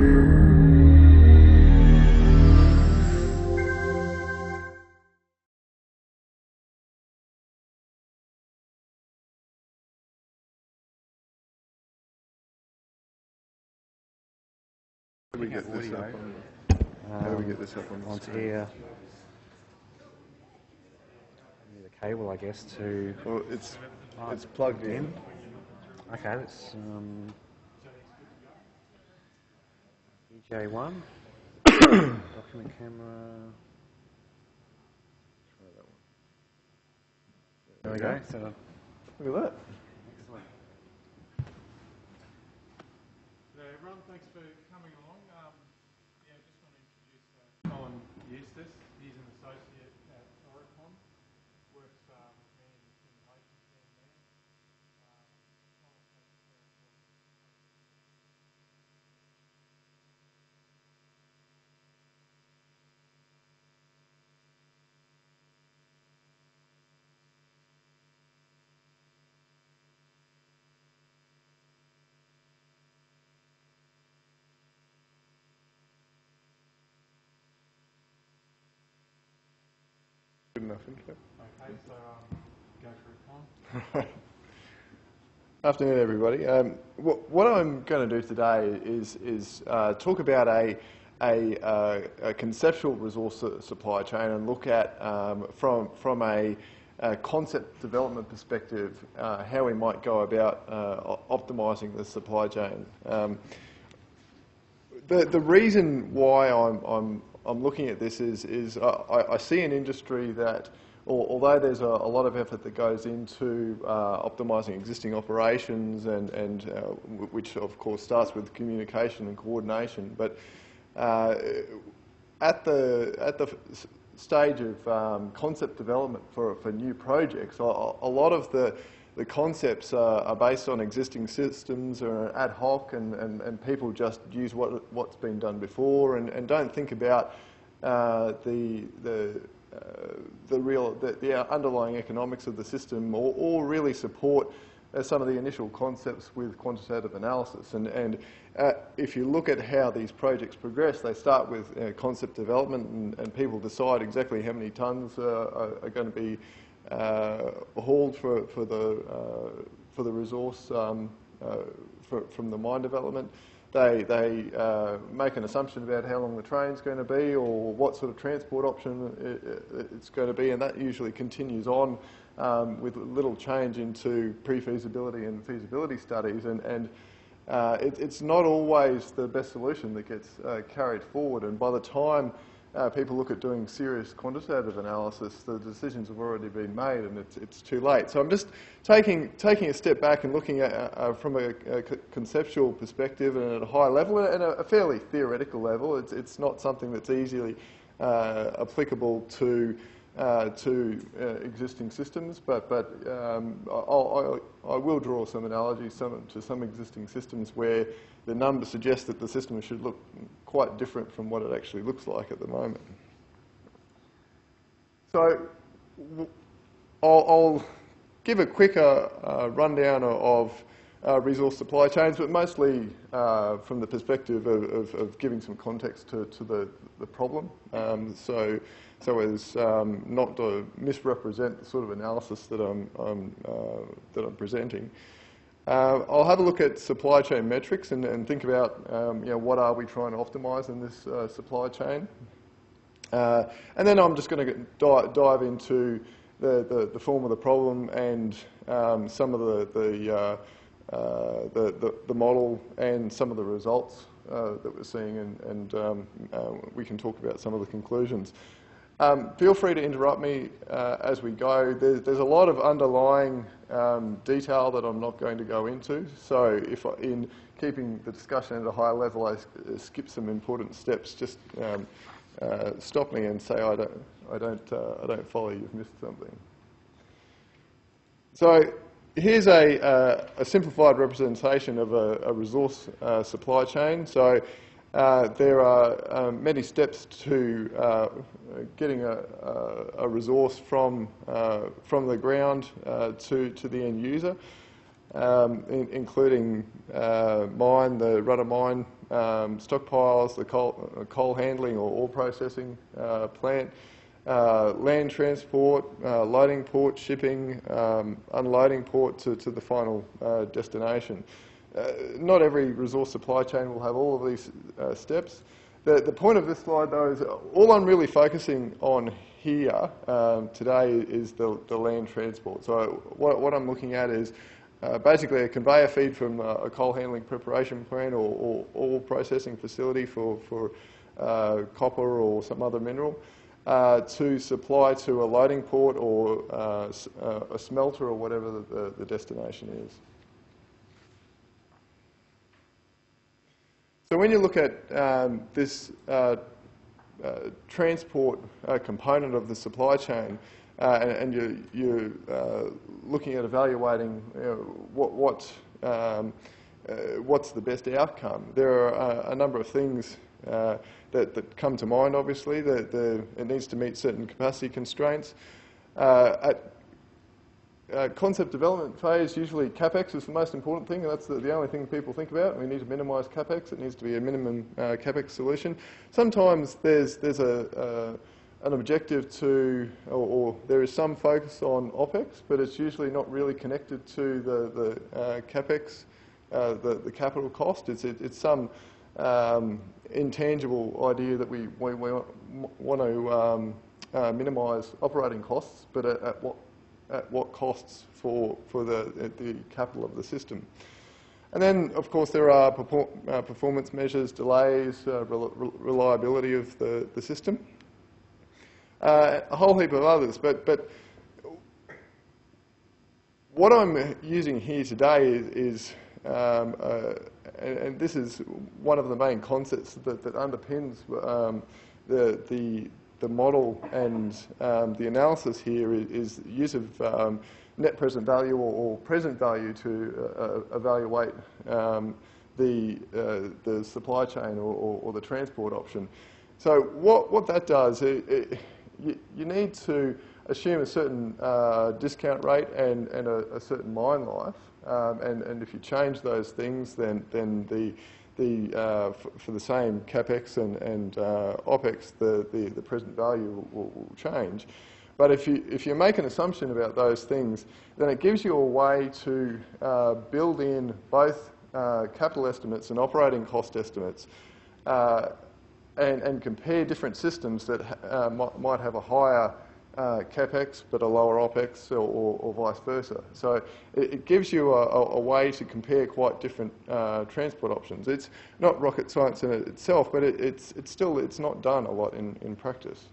How do we get this up on? How do we get this up on the onto screen? here? The cable, I guess, to. Well, it's plugged in. Okay, let's EJ1 document camera. Try that one. There we go. So Look at that. excellent. Hello everyone, thanks for coming along. Yeah, just want to introduce Colin Eustace. He's an associate at Aurecon, works with me in the simulation team there. Good enough, isn't it? Okay, so go for it, Colin. Afternoon, everybody. What I'm going to do today is talk about a conceptual resource supply chain and look at from a concept development perspective how we might go about optimising the supply chain. The reason why I'm looking at this is I see an industry that, although there's a lot of effort that goes into optimising existing operations and which of course starts with communication and coordination, but at the stage of concept development for new projects, a lot of the concepts are based on existing systems or ad hoc, and people just use what's been done before and don't think about the underlying economics of the system or really support some of the initial concepts with quantitative analysis. And if you look at how these projects progress, they start with concept development, and people decide exactly how many tonnes are going to be hauled for the resource from the mine development. They make an assumption about how long the train's going to be or what sort of transport option it's going to be, and that usually continues on with little change into pre-feasibility and feasibility studies, and it's not always the best solution that gets carried forward, and by the time people look at doing serious quantitative analysis, the decisions have already been made and it's too late. So I'm just taking a step back and looking at from a conceptual perspective and at a high level and a fairly theoretical level. It's not something that's easily applicable to existing systems, but I will draw some analogies to some existing systems where the numbers suggest that the system should look quite different from what it actually looks like at the moment. So I'll give a quick rundown of resource supply chains, but mostly from the perspective of giving some context to the problem, so as not to misrepresent the sort of analysis that I'm presenting. I'll have a look at supply chain metrics and think about what are we trying to optimise in this supply chain, and then I'm just going to dive into the form of the problem and some of the model and some of the results that we're seeing, and we can talk about some of the conclusions. Feel free to interrupt me as we go. There's a lot of underlying detail that I'm not going to go into, so if in keeping the discussion at a high level I skip some important steps, just stop me and say I don't follow, you've missed something. So here's a simplified representation of a resource supply chain. So there are many steps to getting a resource from the ground to the end user. including mine, the run-of-mine stockpiles, the coal handling or ore processing plant, land transport, loading port, shipping, unloading port to the final destination. Not every resource supply chain will have all of these steps. The point of this slide, though, is all I'm really focusing on here today is the land transport. So what I'm looking at is basically a conveyor feed from a coal handling preparation plant or ore processing facility for copper or some other mineral to supply to a loading port or a smelter or whatever the destination is. So when you look at this transport component of the supply chain, and you're looking at evaluating what's the best outcome, there are a number of things that come to mind. Obviously, it needs to meet certain capacity constraints. At concept development phase, usually CapEx is the most important thing, and that's the only thing people think about. We need to minimise CapEx. It needs to be a minimum CapEx solution. Sometimes there's an objective to, or there is some focus on OPEX, but it's usually not really connected to the CapEx, the capital cost. It's some intangible idea that we want to minimise operating costs, but at what costs for the capital of the system. And then, of course, there are performance measures, delays, reliability of the system, a whole heap of others. But what I'm using here today is and this is one of the main concepts that underpins the model and the analysis here is use of net present value or present value to evaluate the supply chain or the transport option. So what that does, you need to assume a certain discount rate and a certain mine life, and if you change those things, then for the same CapEx and OPEX, the present value will change. But if you make an assumption about those things, then it gives you a way to build in both capital estimates and operating cost estimates, and compare different systems that might have a higher CapEx but a lower OPEX or vice versa. So it gives you a way to compare quite different transport options. It's not rocket science in itself, but it's not done a lot in practice.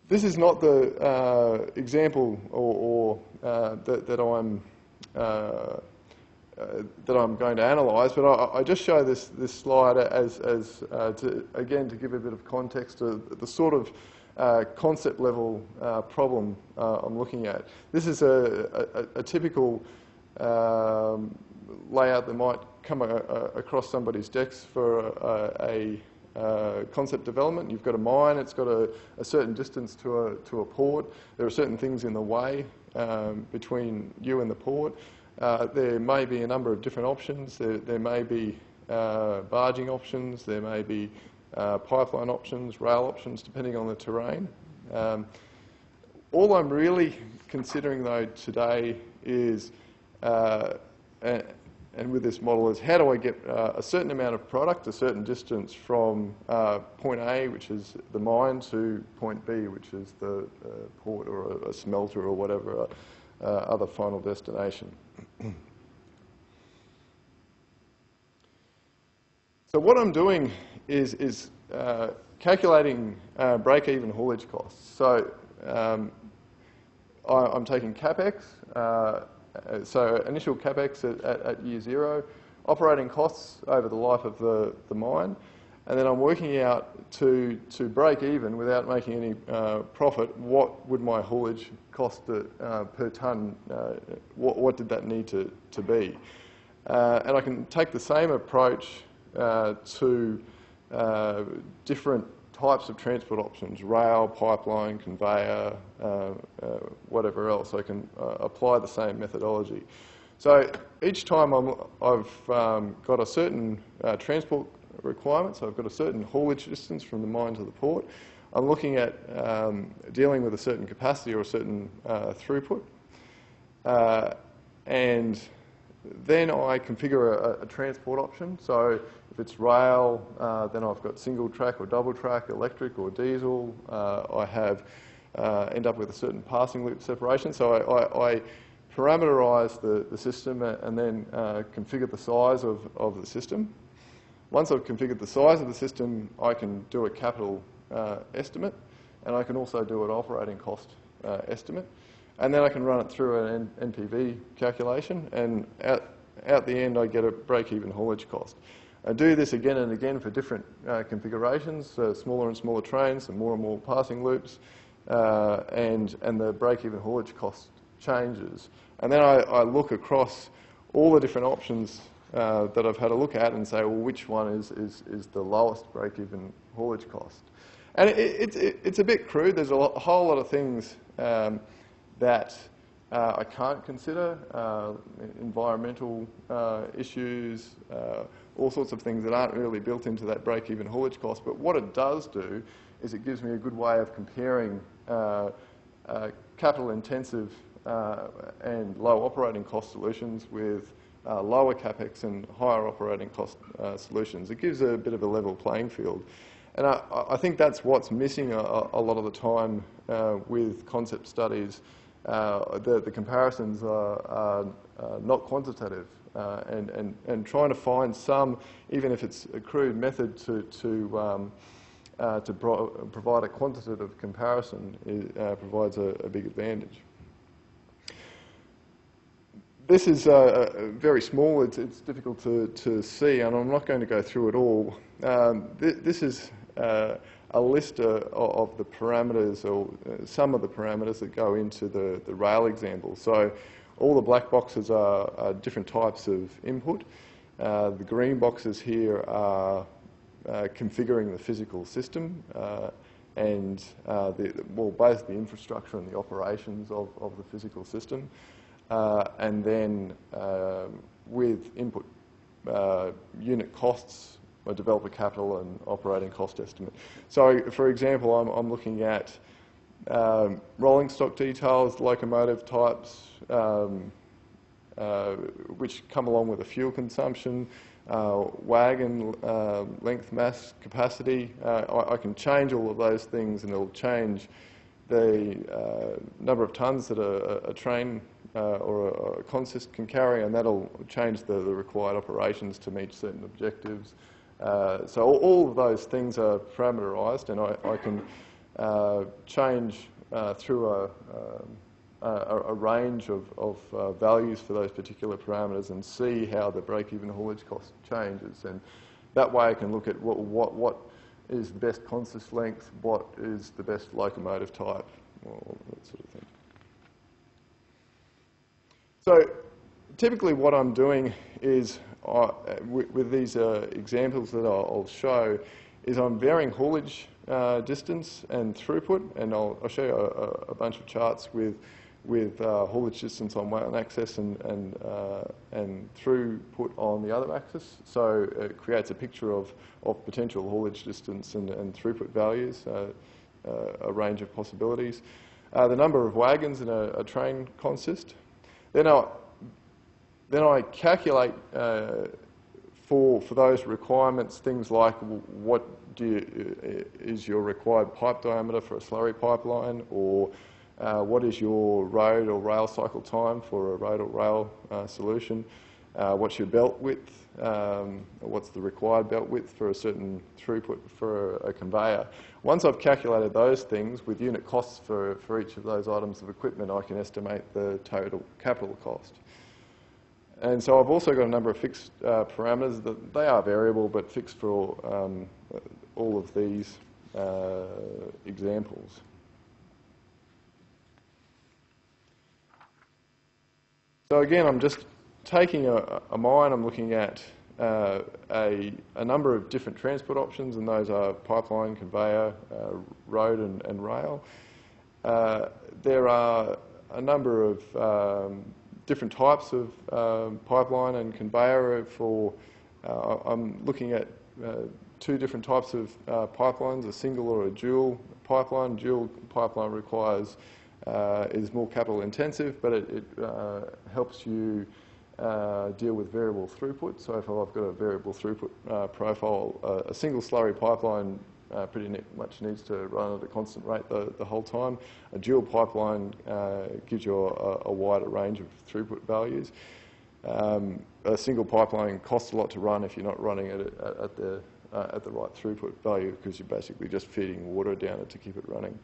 This is not the example that I'm going to analyse, but I just show this slide as to give a bit of context to the sort of concept level problem I'm looking at. This is a typical layout that might come across somebody's decks for a concept development. You've got a mine, it's got a certain distance to a port. There are certain things in the way between you and the port. There may be a number of different options. There may be barging options, there may be pipeline options, rail options, depending on the terrain. All I'm really considering, though, today is, and with this model, is how do I get a certain amount of product, a certain distance from point A, which is the mine, to point B, which is the port or a smelter or whatever other final destination. So what I'm doing is calculating break-even haulage costs. So I'm taking CapEx, so initial CapEx at year zero, operating costs over the life of the mine, and then I'm working out to break even without making any profit, what would my haulage cost per tonne, what did that need to be? And I can take the same approach to different types of transport options, rail, pipeline, conveyor, whatever else. I can apply the same methodology. So each time I've got a certain transport requirement, so I've got a certain haulage distance from the mine to the port, I'm looking at dealing with a certain capacity or a certain throughput. And then I configure a transport option. So if it's rail, then I've got single track or double track, electric or diesel. I have end up with a certain passing loop separation. So I parameterize the system and then configure the size of the system. Once I've configured the size of the system, I can do a capital estimate, and I can also do an operating cost estimate. And then I can run it through an NPV calculation, and out the end I get a break-even haulage cost. I do this again and again for different configurations, smaller and smaller trains and more passing loops, and the break-even haulage cost changes. And then I look across all the different options that I've had a look at and say, well, which one is the lowest break-even haulage cost? And it's a bit crude. There's a whole lot of things that I can't consider, environmental issues, all sorts of things that aren't really built into that break-even haulage cost. But what it does do is it gives me a good way of comparing capital-intensive and low operating cost solutions with lower capex and higher operating cost solutions. It gives a bit of a level playing field. And I think that's what's missing a lot of the time with concept studies. The comparisons are not quantitative, and trying to find some, even if it's a crude method to provide a quantitative comparison provides a big advantage. This is very small. It's difficult to see, and I'm not going to go through it all. This is a list of the parameters, or some of the parameters that go into the rail example. So all the black boxes are different types of input. The green boxes here are configuring the physical system and both the infrastructure and the operations of the physical system. And then with input unit costs, I develop a capital and operating cost estimate. So, for example, I'm looking at rolling stock details, locomotive types, which come along with a fuel consumption, wagon length, mass, capacity. I can change all of those things, and it'll change the number of tonnes that a train or a consist can carry, and that'll change the required operations to meet certain objectives. So all of those things are parameterized, and I can change through a range of values for those particular parameters and see how the break-even haulage cost changes. And that way I can look at what is the best consist length, what is the best locomotive type, or that sort of thing. So typically what I'm doing is, with these examples that I'll show, is I'm varying haulage distance and throughput, and I'll show you a bunch of charts with haulage distance on one axis and throughput on the other axis. So it creates a picture of potential haulage distance and throughput values, a range of possibilities. The number of wagons in a train consist. Then I calculate for those requirements things like what is your required pipe diameter for a slurry pipeline, or what is your road or rail cycle time for a road or rail solution, what's your belt width, what's the required belt width for a certain throughput for a conveyor. Once I've calculated those things with unit costs for each of those items of equipment, I can estimate the total capital cost. And so I've also got a number of fixed parameters that they are variable but fixed for all of these examples. So again, I'm just taking a mine. I'm looking at a number of different transport options, and those are pipeline, conveyor, road and rail. There are a number of different types of pipeline and conveyor. I'm looking at two different types of pipelines, a single or a dual pipeline. Dual pipeline is more capital intensive, but it helps you deal with variable throughput. So if I've got a variable throughput profile, a single slurry pipeline pretty much needs to run at a constant rate the whole time. A dual pipeline gives you a wider range of throughput values. A single pipeline costs a lot to run if you're not running it at the right throughput value, because you're basically just feeding water down it to keep it running.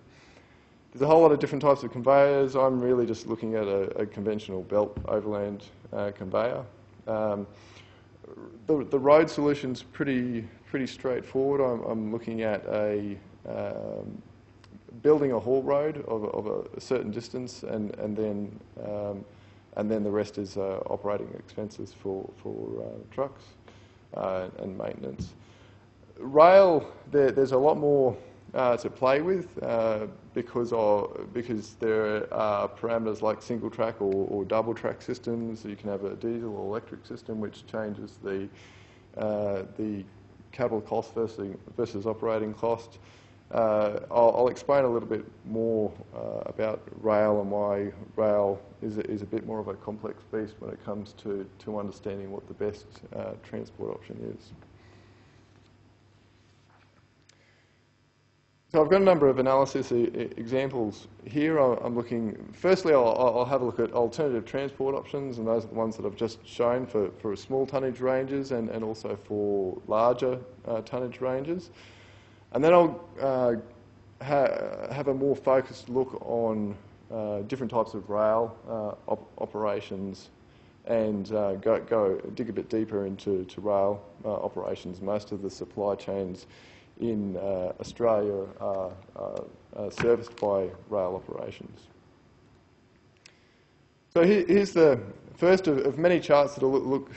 There's a whole lot of different types of conveyors. I'm really just looking at a conventional belt overland conveyor. The road solution's pretty straightforward. I'm looking at building a haul road of a certain distance, and then the rest is operating expenses for trucks and maintenance. Rail, there's a lot more to play with because there are parameters like single track or double track systems. So you can have a diesel or electric system, which changes the capital cost versus operating cost. I'll explain a little bit more about rail and why rail is a bit more of a complex beast when it comes to understanding what the best transport option is. So I've got a number of analysis examples here. I'm looking, firstly I'll have a look at alternative transport options, and those are the ones that I've just shown for small tonnage ranges and also for larger tonnage ranges. And then I'll have a more focused look on different types of rail operations and dig a bit deeper into rail operations. Most of the supply chains in Australia are serviced by rail operations. So here's the first of many charts that will look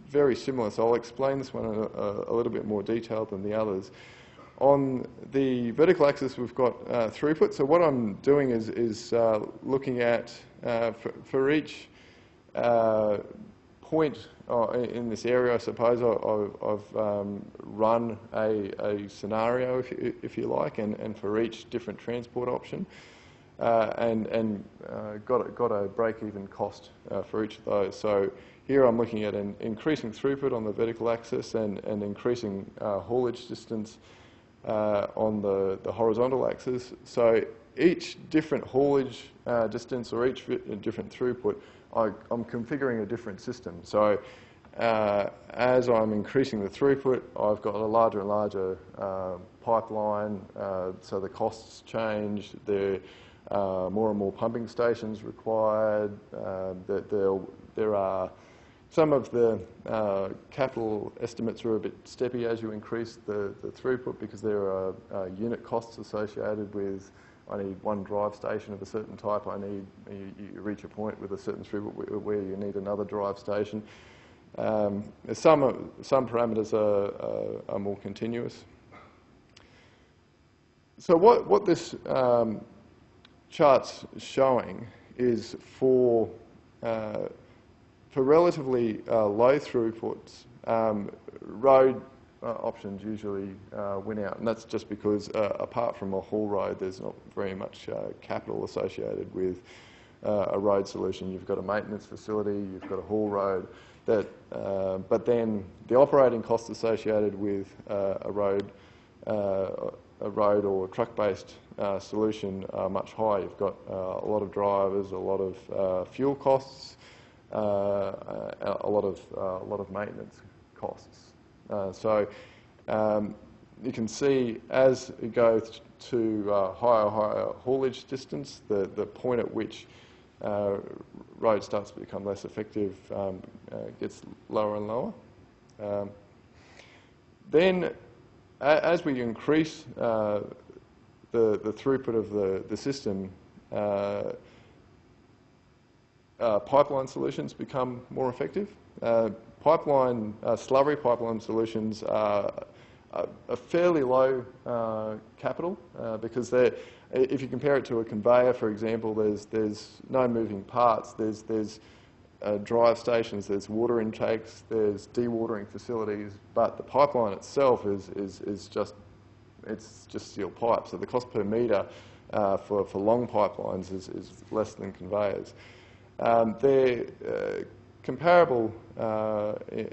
very similar, so I'll explain this one in a little bit more detail than the others. On the vertical axis, we've got throughput. So what I'm doing is looking at, for each point in this area, I suppose, I've run a scenario, if you like, and for each different transport option, and got a break-even cost for each of those. So here I'm looking at an increasing throughput on the vertical axis and increasing haulage distance on the horizontal axis. So each different haulage distance or each different throughput, I'm configuring a different system. So as I'm increasing the throughput, I've got a larger and larger pipeline, so the costs change. There are more and more pumping stations required. There are some of the capital estimates are a bit steppy as you increase the throughput, because there are unit costs associated with, I need one drive station of a certain type, you reach a point with a certain throughput where you need another drive station. Some parameters are more continuous. So what this chart's showing is for relatively low throughputs, road options usually win out, and that's just because apart from a haul road, there's not very much capital associated with a road solution. You've got a maintenance facility, you've got a haul road, but then the operating costs associated with a road or truck-based solution are much higher. You've got a lot of drivers, a lot of fuel costs, a lot of maintenance costs. So you can see as it goes to higher haulage distance, the point at which road starts to become less effective gets lower and lower. Then as we increase the throughput of the system, pipeline solutions become more effective. pipeline, slurry pipeline solutions are fairly low capital because if you compare it to a conveyor, for example, there's no moving parts. There's drive stations, there's water intakes, there's dewatering facilities, but the pipeline itself is just steel pipe. So the cost per metre for long pipelines is less than conveyors. They're comparable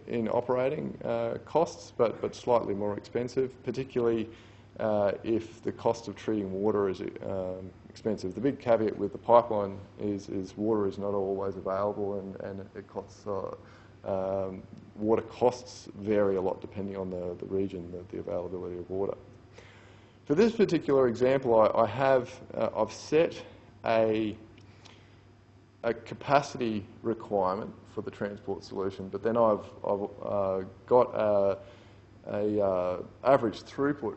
in operating costs, but slightly more expensive, particularly if the cost of treating water is expensive. The big caveat with the pipeline is water is not always available, and it costs, water costs vary a lot depending on the region, the availability of water. For this particular example, I've set a capacity requirement for the transport solution, but then I've got a average throughput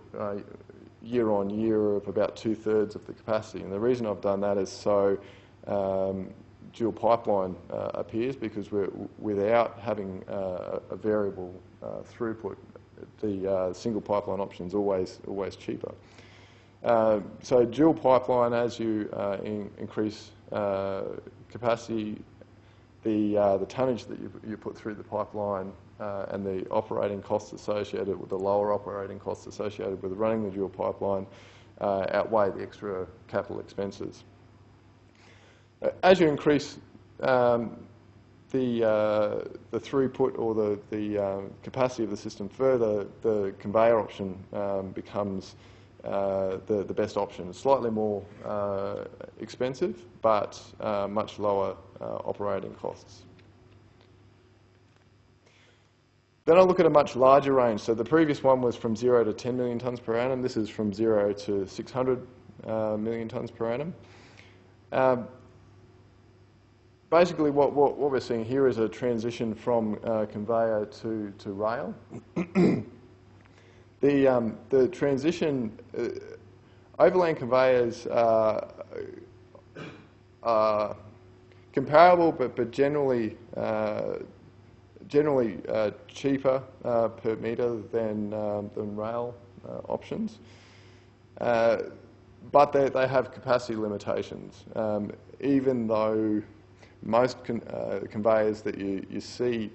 year on year of about 2/3 of the capacity. And the reason I've done that is so dual pipeline appears, because without having a variable throughput, the single pipeline option is always cheaper. So dual pipeline, as you increase capacity, the tonnage that you put through the pipeline and the operating costs associated with the lower operating costs associated with running the dual pipeline outweigh the extra capital expenses. As you increase the throughput or the capacity of the system further, the conveyor option becomes the best option. It's slightly more expensive, but much lower operating costs. Then I'll look at a much larger range. So the previous one was from 0 to 10 million tonnes per annum. This is from 0 to 600 million tonnes per annum. Basically, what we're seeing here is a transition from conveyor to rail. The transition, overland conveyors are comparable, but generally cheaper per metre than rail options. But they have capacity limitations. Even though most conveyors that you see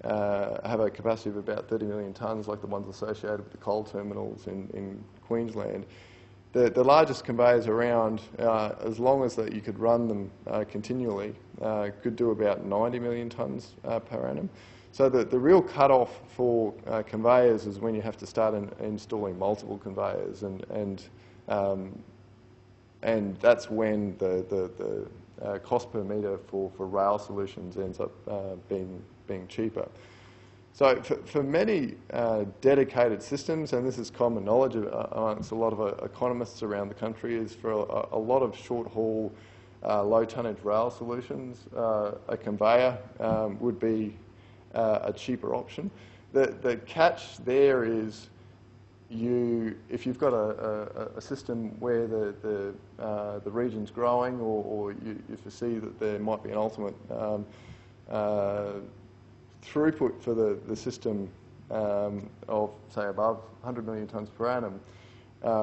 have a capacity of about 30 million tonnes, like the ones associated with the coal terminals in Queensland. The largest conveyors around, as long as that you could run them continually, could do about 90 million tonnes per annum. So the real cut-off for conveyors is when you have to start installing multiple conveyors, and that's when the cost per metre for rail solutions ends up being cheaper. So for many dedicated systems, and this is common knowledge amongst a lot of economists around the country, is for a lot of short-haul, low-tonnage rail solutions, a conveyor would be a cheaper option. The catch there is if you've got a system where the region's growing, or you foresee that there might be an ultimate throughput for the system of, say, above 100 million tonnes per annum,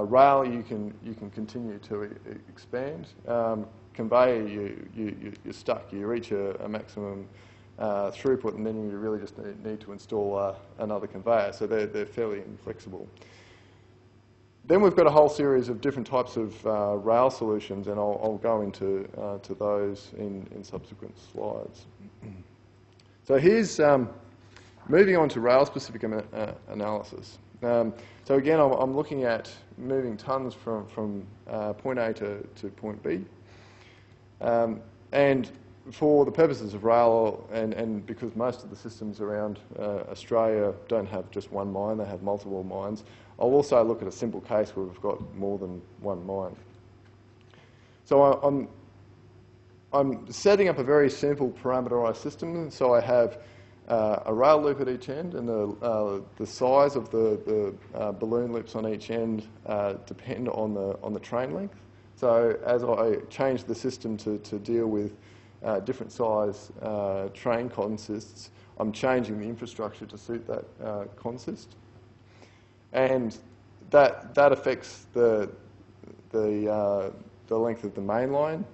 rail you can continue to expand. Conveyor, you're stuck. You reach a maximum throughput, and then you really just need to install another conveyor. So they're fairly inflexible. Then we've got a whole series of different types of rail solutions, and I'll go into to those in subsequent slides. So here's moving on to rail-specific analysis. So again, I'm looking at moving tonnes from point A to point B. And for the purposes of rail, and because most of the systems around Australia don't have just one mine, they have multiple mines, I'll also look at a simple case where we've got more than one mine. So I'm setting up a very simple parameterized system. So I have a rail loop at each end, and the size of the balloon loops on each end depend on the train length. So as I change the system to deal with different size train consists, I'm changing the infrastructure to suit that consist, and that affects the length of the main line,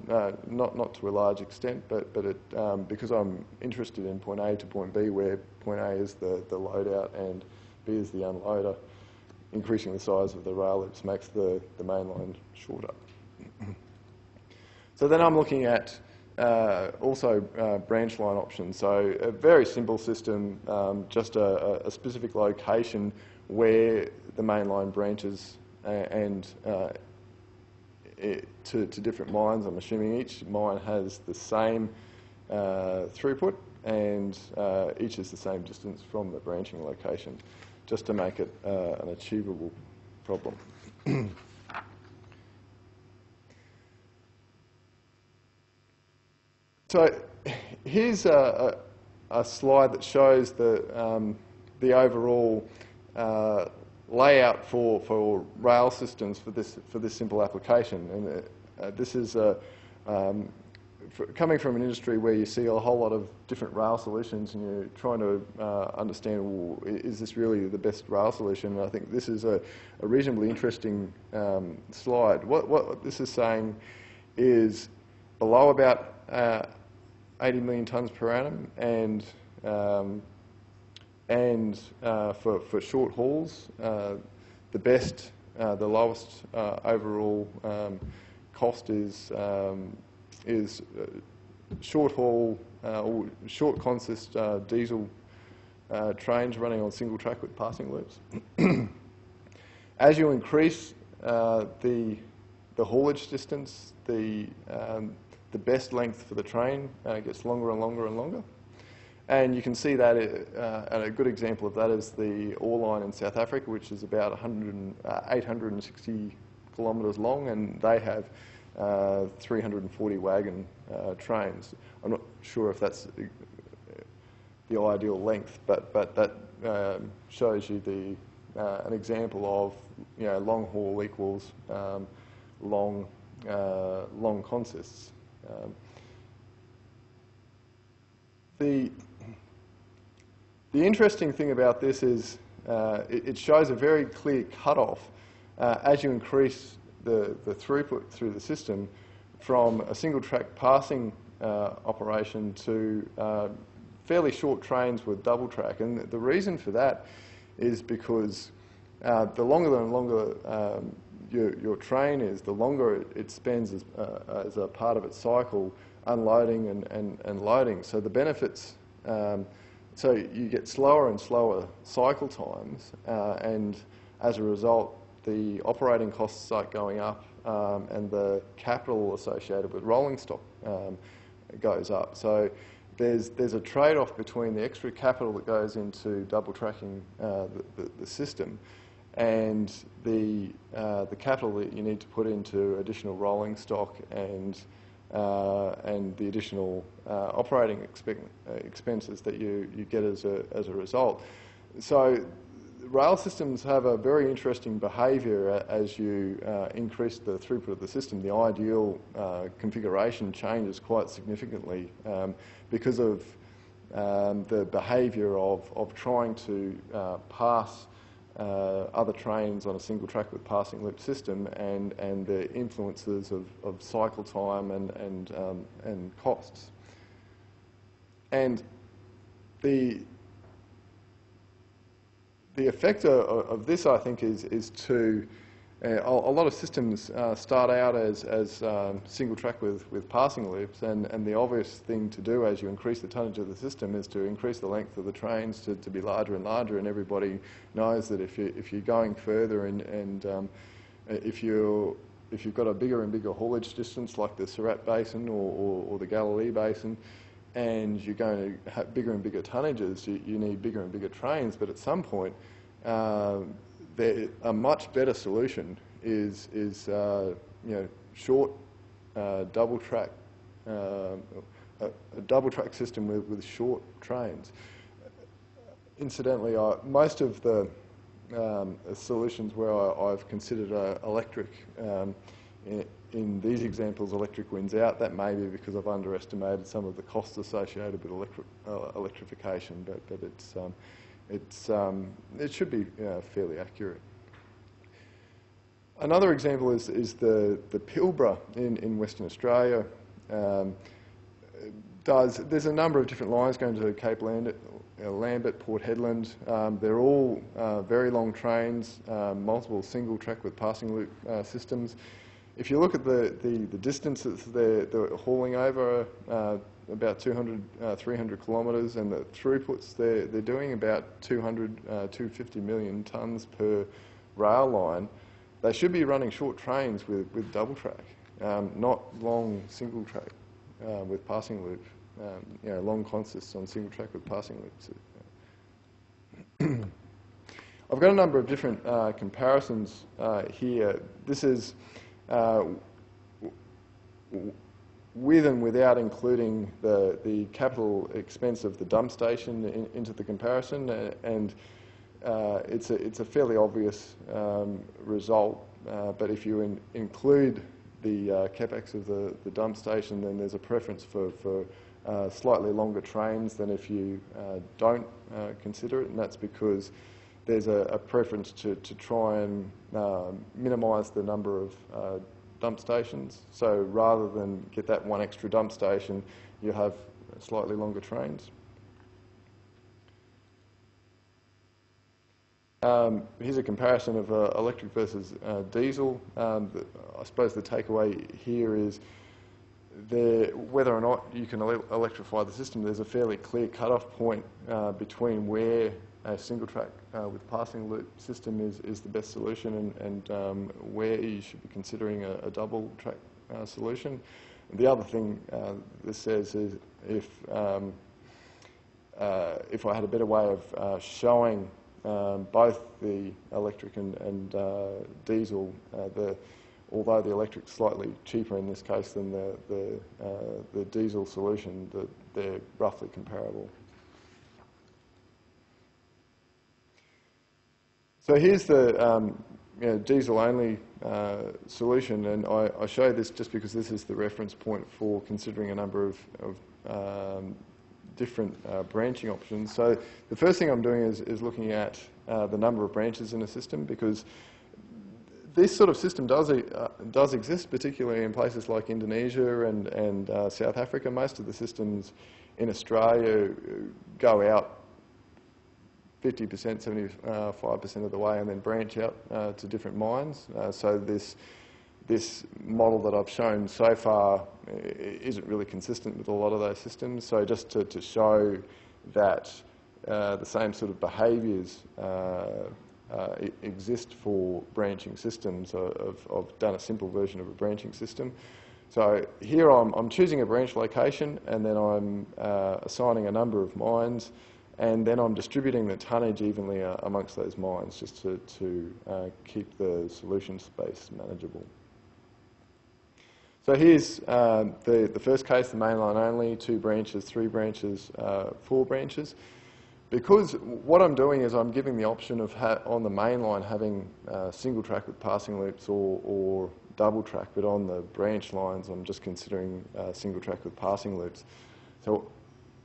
not to a large extent, but it, because I'm interested in point A to point B, where point A is the loadout and B is the unloader, increasing the size of the rail loops makes the main line shorter. So then I'm looking at also branch line options. So a very simple system, just a specific location where the main line branches and to different mines. I'm assuming each mine has the same throughput and each is the same distance from the branching location, just to make it an achievable problem. So here's a slide that shows the overall layout for rail systems for this simple application, and this is coming from an industry where you see a whole lot of different rail solutions, and you're trying to understand, well, is this really the best rail solution? And I think this is a reasonably interesting slide. What this is saying is below about 80 million tonnes per annum, and for short hauls, the lowest overall cost is short haul or short consist diesel trains running on single track with passing loops. As you increase the haulage distance, the best length for the train gets longer and longer and longer. And you can see that, and a good example of that is the ore line in South Africa, which is about 860 kilometres long, and they have 340 wagon trains. I'm not sure if that's the ideal length, but that shows you an example of long haul equals long consists. The interesting thing about this is it shows a very clear cutoff as you increase the throughput through the system from a single track passing operation to fairly short trains with double track. And the reason for that is because the longer and longer your train is, the longer it spends as a part of its cycle unloading and loading. So the benefits, so you get slower and slower cycle times, and as a result, the operating costs start going up, and the capital associated with rolling stock goes up. So there's a trade-off between the extra capital that goes into double tracking the system and the capital that you need to put into additional rolling stock and the additional operating expenses that you get as a result. So rail systems have a very interesting behaviour as you increase the throughput of the system. The ideal configuration changes quite significantly because of the behaviour of trying to pass other trains on a single track with passing loop system, and the influences of cycle time and costs. And the effect of this, I think, is to a lot of systems start out as single track with passing loops, and the obvious thing to do as you increase the tonnage of the system is to increase the length of the trains to be larger and larger. And everybody knows that if you're going further and if you've got a bigger and bigger haulage distance like the Surat Basin or the Galilee Basin, and you're going to have bigger and bigger tonnages, you need bigger and bigger trains. But at some point, a much better solution is short double track, a double track system with short trains. Incidentally, most of the solutions where I've considered electric in these examples electric wins out. That may be because I've underestimated some of the costs associated with electrification, but it should be fairly accurate. Another example is the Pilbara in Western Australia. There's a number of different lines going to Cape Lambert, Port Hedland. They're all very long trains, multiple single track with passing loop systems. If you look at the distances they're hauling over, about 200, 300 kilometres, and the throughputs they're doing about 250 million tonnes per rail line, they should be running short trains with double track, not long single track with passing loop. Long consists on single track with passing loops. I've got a number of different comparisons here. This is with and without including the capital expense of the dump station into the comparison, and it's a fairly obvious result. But if you include the capex of the dump station, then there's a preference for slightly longer trains than if you don't consider it, and that's because there's a preference to try and minimise the number of dump stations. So rather than get that one extra dump station, you have slightly longer trains. Here's a comparison of electric versus diesel. I suppose the takeaway here is whether or not you can electrify the system, there's a fairly clear cut-off point between where a single track with passing loop system is the best solution and where you should be considering a double track solution. And the other thing this says is if I had a better way of showing both the electric and diesel, although the electric's slightly cheaper in this case than the diesel solution, they're roughly comparable. So here's the diesel-only solution, and I show this just because this is the reference point for considering a number of different branching options. So the first thing I'm doing is looking at the number of branches in a system, because this sort of system does exist, particularly in places like Indonesia and South Africa. Most of the systems in Australia go out 50%, 75% of the way and then branch out to different mines. So this model that I've shown so far isn't really consistent with a lot of those systems. So just to show that the same sort of behaviours exist for branching systems, I've done a simple version of a branching system. So here I'm choosing a branch location, and then I'm assigning a number of mines, and then I'm distributing the tonnage evenly amongst those mines just to keep the solution space manageable. So here's the first case, the mainline only, 2 branches, 3 branches, 4 branches. Because what I'm doing is I'm giving the option of on the mainline having single track with passing loops or double track, but on the branch lines I'm just considering single track with passing loops. So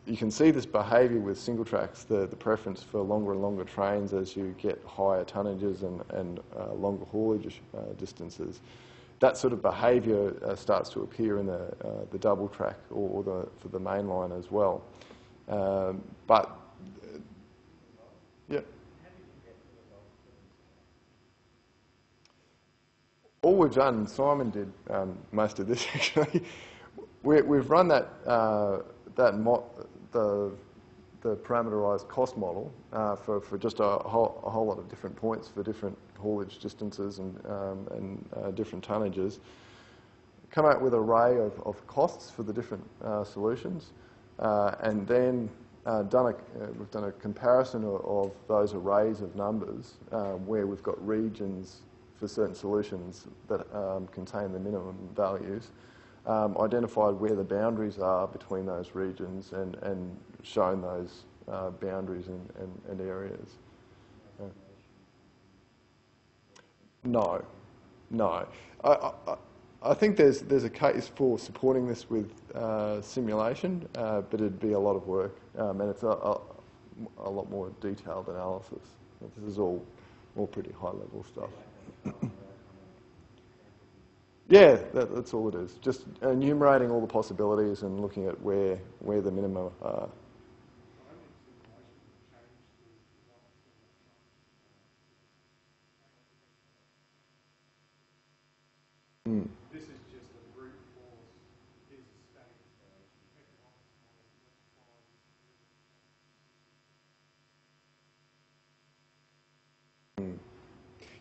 you can see this behaviour with single tracks, the preference for longer and longer trains as you get higher tonnages and longer haulage distances. That sort of behaviour starts to appear in the double track or for the main line as well. But yeah. All we've done, Simon did most of this actually. We've run the parameterised cost model for just a whole lot of different points for different haulage distances and different tonnages. Come out with an array of costs for the different solutions, and then we've done a comparison of those arrays of numbers where we've got regions for certain solutions that contain the minimum values. Identified where the boundaries are between those regions and shown those boundaries and areas. No. I think there's a case for supporting this with simulation, but it'd be a lot of work, and it's a lot more detailed analysis. This is all pretty high-level stuff. Yeah, that's all it is. Just enumerating all the possibilities and looking at where the minima are. This is just a brute force. Here's a static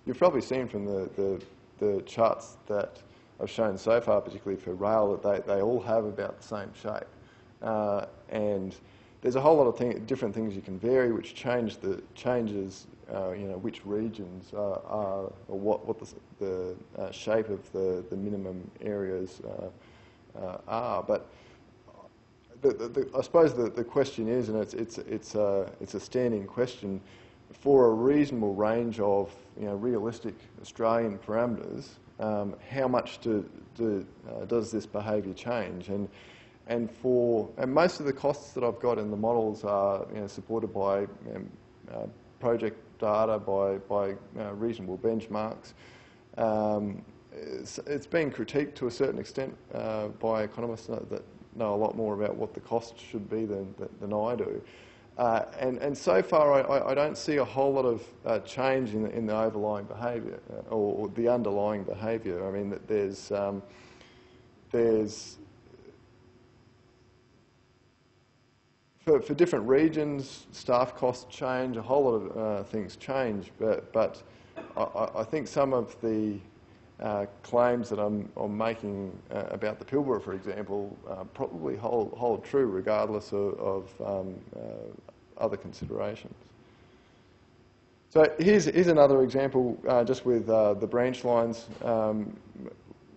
You've probably seen from the charts that I've shown so far, particularly for rail, that they all have about the same shape. And there's a whole lot of different things you can vary, which changes which regions are, or what the shape of the minimum areas are. But I suppose the question is, and it's a standing question, for a reasonable range of realistic Australian parameters, how much does this behaviour change? And most of the costs that I've got in the models are supported by project data, by reasonable benchmarks. It's been critiqued to a certain extent by economists that know a lot more about what the cost should be than I do. And so far, I don't see a whole lot of change in the overlying behaviour or the underlying behaviour. I mean, there's for different regions, staff costs change, a whole lot of things change, but I think some of the claims that I'm making about the Pilbara, for example, probably hold true regardless of other considerations. So here's another example, just with the branch lines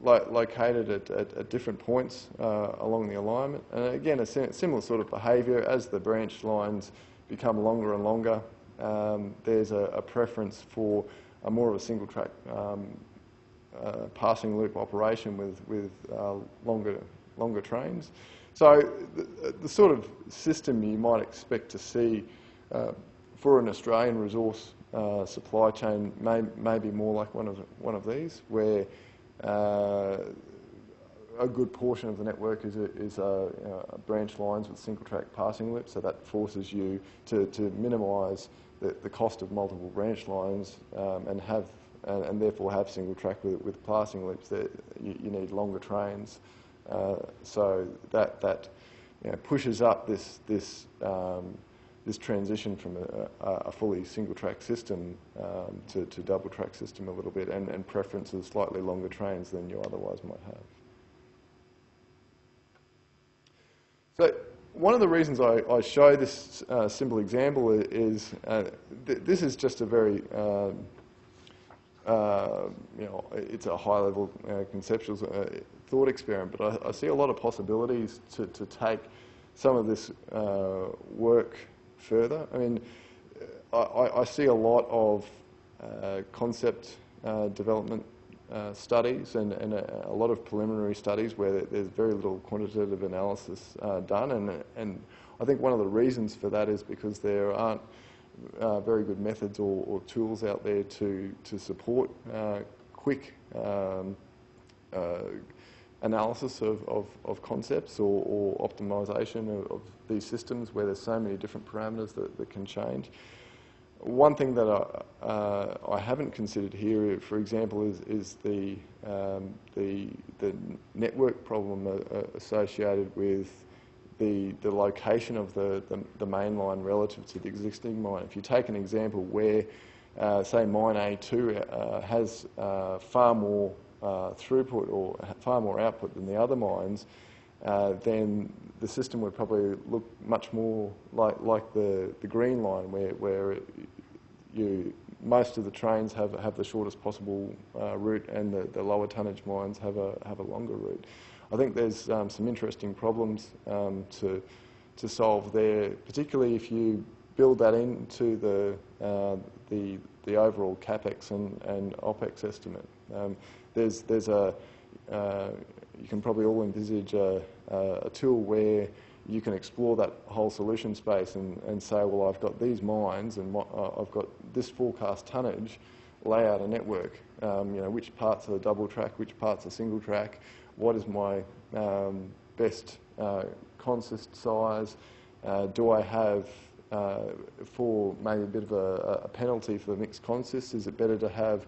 located at different points along the alignment. And again, a similar sort of behaviour. As the branch lines become longer and longer, there's a preference for more of a single track passing loop operation with longer trains. So the sort of system you might expect to see for an Australian resource supply chain may be more like one of these, where a good portion of the network is branch lines with single track passing loops. So that forces you to minimise the cost of multiple branch lines and therefore have single track with passing loops. That you need longer trains. So that pushes up this transition from a fully single track system to double track system a little bit, and preferences slightly longer trains than you otherwise might have. So one of the reasons I show this simple example is this is just a very it's a high-level conceptual thought experiment, but I see a lot of possibilities to take some of this work further. I mean, I see a lot of concept development studies and a lot of preliminary studies where there's very little quantitative analysis done, and I think one of the reasons for that is because there aren't very good methods or tools out there to support quick analysis of concepts or optimisation of these systems where there's so many different parameters that can change. One thing that I haven't considered here, for example, is the network problem associated with the location of the main line relative to the existing mine. If you take an example where, say, mine A2 has far more throughput or far more output than the other mines, then the system would probably look much more like the green line, where most of the trains have the shortest possible route, and the lower tonnage mines have a longer route. I think there's some interesting problems to solve there, particularly if you build that into the overall capex and opex estimate. There's a you can probably all envisage a tool where you can explore that whole solution space and say, well, I've got these mines and I've got this forecast tonnage, lay out a network. Which parts are double track, which parts are single track, what is my best consist size, do I have, for maybe a bit of a penalty for the mixed consist, is it better to have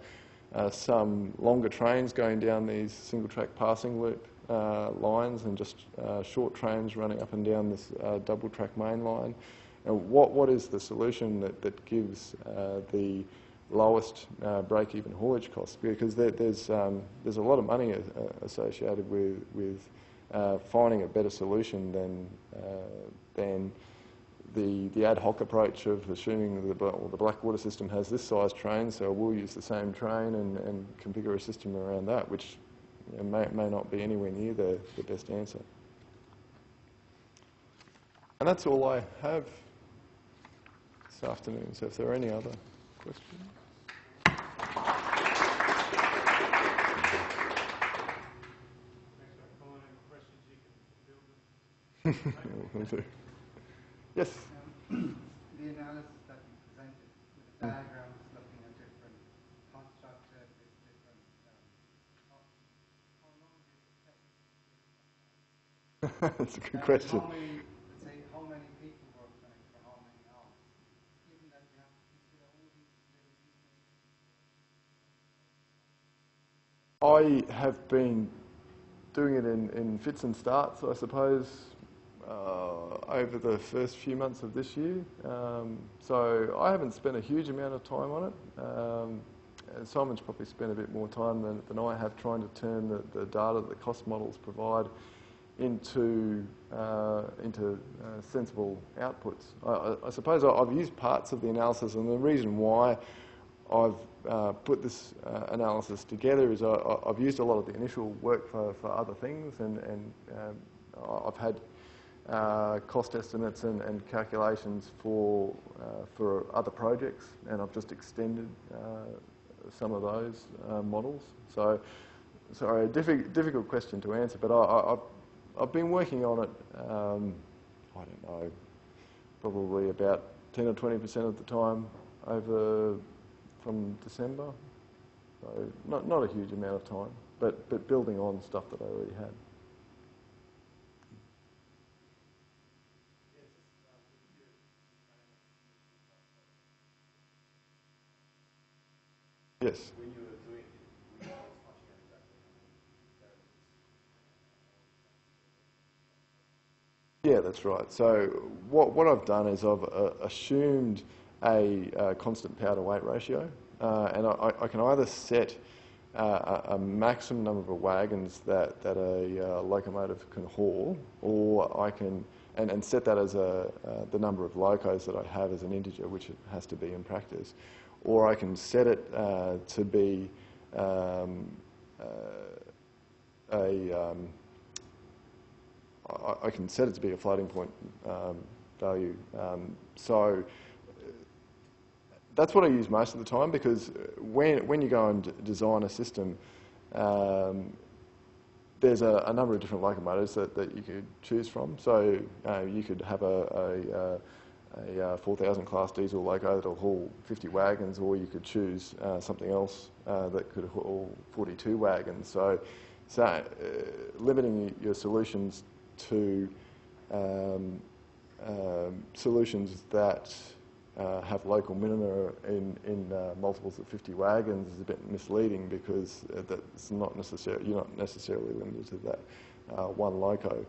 some longer trains going down these single track passing loop lines and just short trains running up and down this double track main line? And what is the solution that gives the lowest break-even haulage costs? Because there's a lot of money associated with finding a better solution than the ad hoc approach of assuming the Blackwater system has this size train, so we'll use the same train and configure a system around that, which may not be anywhere near the best answer. And that's all I have this afternoon, so if there are any other questions. Will do. Yes? The analysis that you presented with the diagrams looking at different cost structure, different how long did it take? That's a good question. How many, let's say, how many people worked on it for how many hours? Given that you have to consider all these I have been doing it in fits and starts, I suppose, over the first few months of this year. So I haven't spent a huge amount of time on it. Simon's probably spent a bit more time than I have trying to turn the data that the cost models provide into sensible outputs. I suppose I've used parts of the analysis, and the reason why I've put this analysis together is I've used a lot of the initial work for other things, and I've had cost estimates and calculations for other projects, and I've just extended some of those models. So, sorry, a difficult question to answer, but I've been working on it, I don't know, probably about 10 or 20% of the time from December. So not a huge amount of time, but building on stuff that I already had. Yes. When you were doing it, were you exactly Yeah, that's right. So what I've done is I've assumed a constant power to weight ratio, and I can either set a maximum number of wagons that a locomotive can haul, or I can and set that as the number of locos that I have as an integer, which it has to be in practice, or I can set it to be I can set it to be a floating point value. So that's what I use most of the time, because when you go and design a system, there's a number of different locomotives that you could choose from. So you could have a 4,000 class diesel loco that'll haul 50 wagons, or you could choose something else that could haul 42 wagons. So limiting your solutions to solutions that have local minima in multiples of 50 wagons is a bit misleading, because that's not necessarily, you're not necessarily limited to that one loco.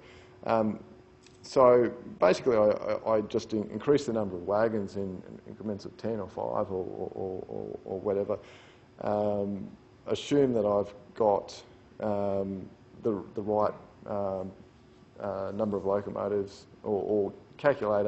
So basically, I just increase the number of wagons in increments of 10 or 5 or whatever. Assume that I've got the right number of locomotives, or calculate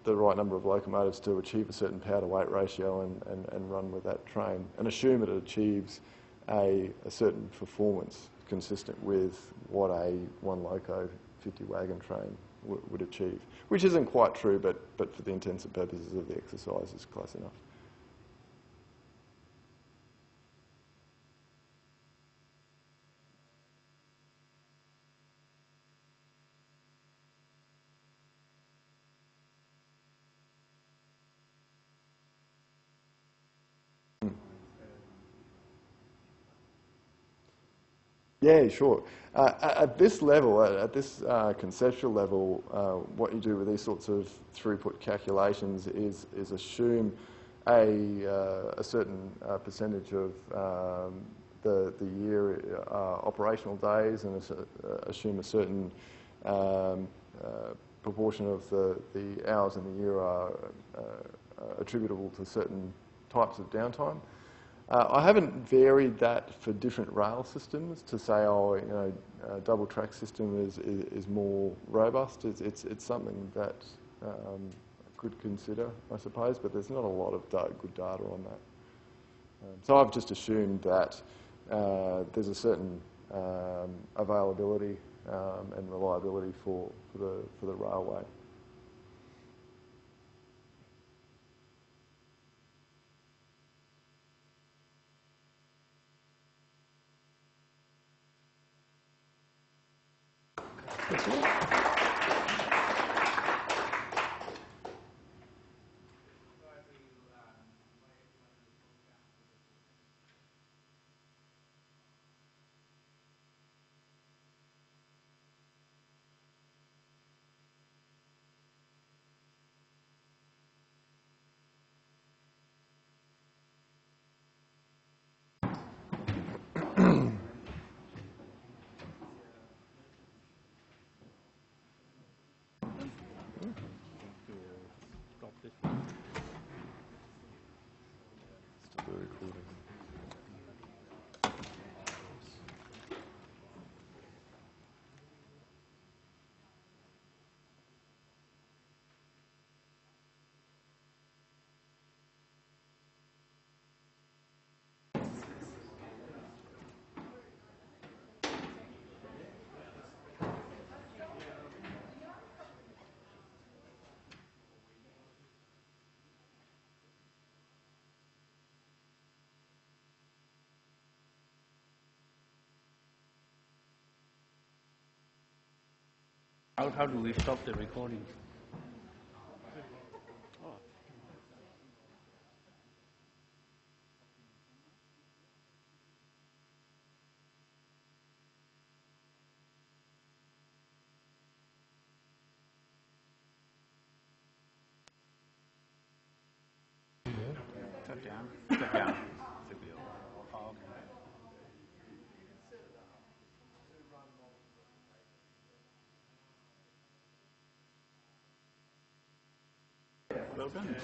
the right number of locomotives to achieve a certain power to weight ratio, and run with that train, and assume it achieves a certain performance consistent with what a one loco 50 wagon train would achieve, which isn't quite true, but for the intents and purposes of the exercise is close enough. Yeah, sure. At this level, at this conceptual level, what you do with these sorts of throughput calculations is assume a certain percentage of the year operational days, and assume a certain proportion of the hours in the year are attributable to certain types of downtime. I haven't varied that for different rail systems to say, oh, you know, a double track system is more robust. It's something that I could consider, I suppose, but there's not a lot of good data on that. So I've just assumed that there's a certain availability and reliability for the railway. Stop the recording. How do we stop the recording? Step down. Step down. Oh, okay. Well done.